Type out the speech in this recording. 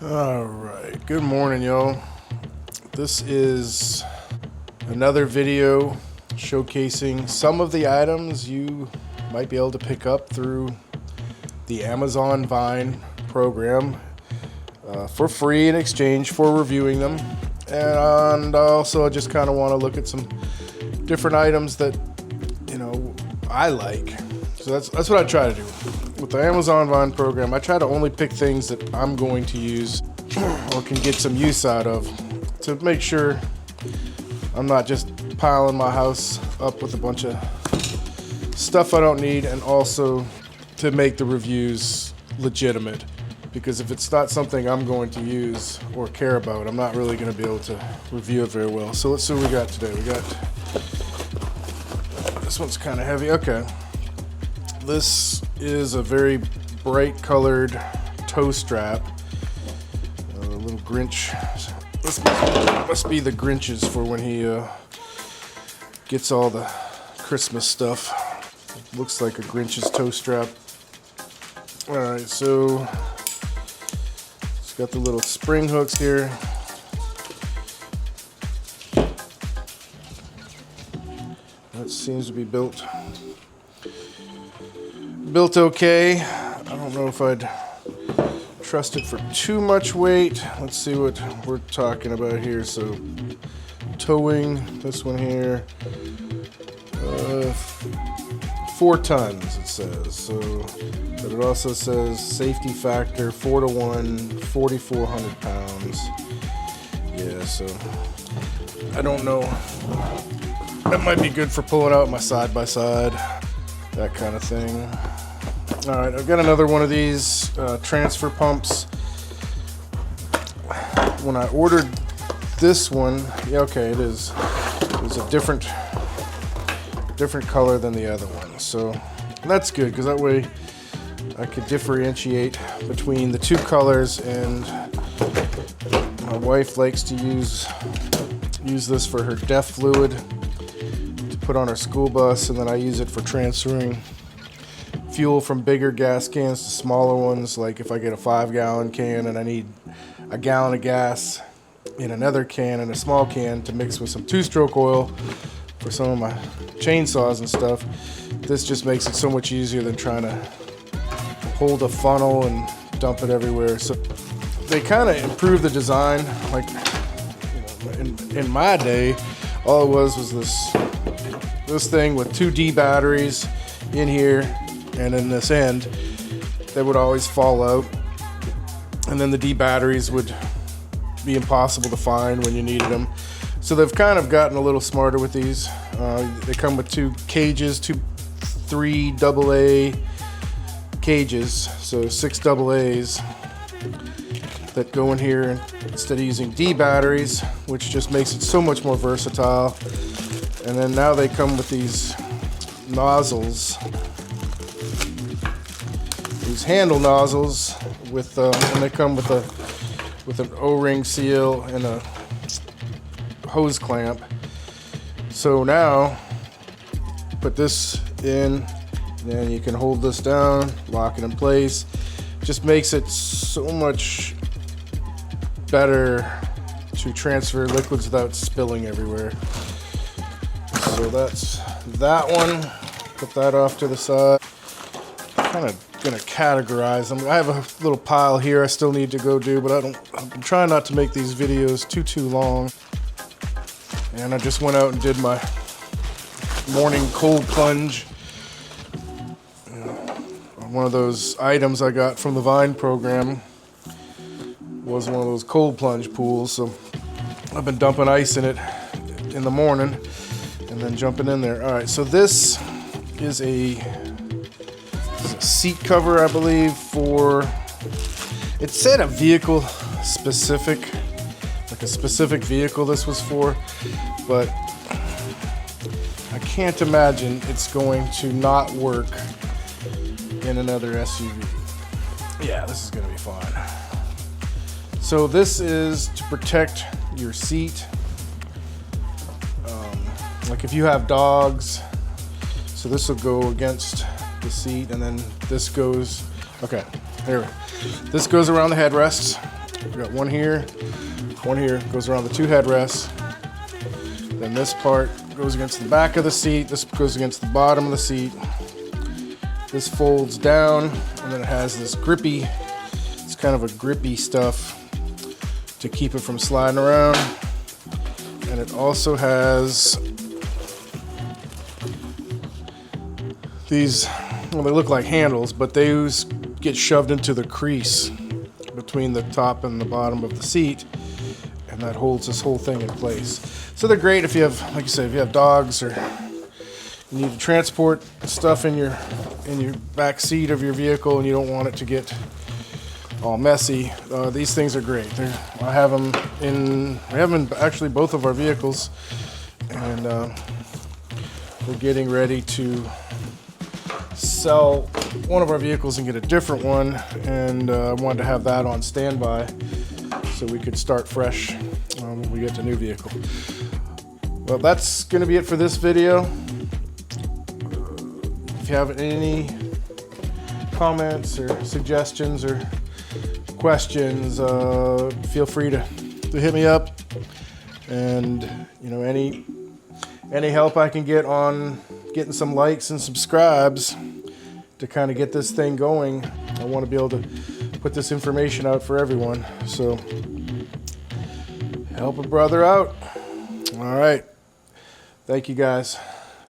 All right, good morning, y'all. This is another video showcasing some of the items you might be able to pick up through the Amazon Vine program for free in exchange for reviewing them. And also I just kind of want to look at some different items that, I like. So that's what I try to do. With the Amazon Vine program, I try to only pick things that I'm going to use or can get some use out of to make sure I'm not just piling my house up with a bunch of stuff I don't need, and also to make the reviews legitimate. Because if it's not something I'm going to use or care about, I'm not really going to be able to review it very well. So let's see what we got today. We got, this one's kind of heavy. Okay. This is a very bright colored toe strap. A little Grinch. This must be the Grinch's for when he gets all the Christmas stuff. It looks like a Grinch's toe strap. Alright, so it's got the little spring hooks here. That seems to be built okay. I don't know if I'd trust it for too much weight. Let's see what we're talking about here. So towing, this one here, 4 tons it says. So, but it also says safety factor 4 to 1, 4,400 pounds. Yeah, so I don't know. That might be good for pulling out my side by side, that kind of thing. All right, I've got another one of these transfer pumps. When I ordered this one, yeah, okay, it is a different color than the other one. So that's good, because that way I could differentiate between the two colors. And my wife likes to use this for her DEF fluid to put on her school bus, and then I use it for transferring fuel from bigger gas cans to smaller ones. Like if I get a 5-gallon can and I need a gallon of gas in another can and a small can to mix with some 2-stroke oil for some of my chainsaws and stuff, this just makes it so much easier than trying to hold a funnel and dump it everywhere. So they kind of improved the design. Like, in my day, all it was this thing with 2 D batteries in here, and in this end, they would always fall out. And then the D batteries would be impossible to find when you needed them. So they've kind of gotten a little smarter with these. They come with 2 cages, 3 AA cages, so 6 AA's that go in here instead of using D batteries, which just makes it so much more versatile. And then now they come with these nozzles, these handle nozzles and they come with an O-ring seal and a hose clamp. So now put this in, then you can hold this down, lock it in place. Just makes it so much better to transfer liquids without spilling everywhere. So that's that one. Put that off to the side. Kind of gonna categorize them. I have a little pile here I still need to go do, but I'm trying not to make these videos too long. And I just went out and did my morning cold plunge. One of those items I got from the Vine program was one of those cold plunge pools. So I've been dumping ice in it in the morning and then jumping in there. All right, so this is a seat cover, I believe, for, it said a vehicle specific, like a specific vehicle this was for, but I can't imagine it's going to not work in another SUV. Yeah, this is gonna be fun. So this is to protect your seat. Like if you have dogs, so this will go against the seat, and then this goes, okay, here we go. This goes around the headrests, We got one here, goes around the two headrests. Then this part goes against the back of the seat. This goes against the bottom of the seat. This folds down, and then it has this grippy, it's kind of a grippy stuff to keep it from sliding around. And it also has these, well, they look like handles, but they get shoved into the crease between the top and the bottom of the seat, and that holds this whole thing in place. So they're great if you have, like you said, if you have dogs or you need to transport stuff in your back seat of your vehicle and you don't want it to get all messy. These things are great. I have them in actually both of our vehicles, and we're getting ready to sell one of our vehicles and get a different one, and I wanted to have that on standby so we could start fresh when we get the new vehicle. Well, that's going to be it for this video. If you have any comments or suggestions or questions, feel free to hit me up, and any help I can get on getting some likes and subscribes to kind of get this thing going. I want to be able to put this information out for everyone, so help a brother out. All right, thank you guys.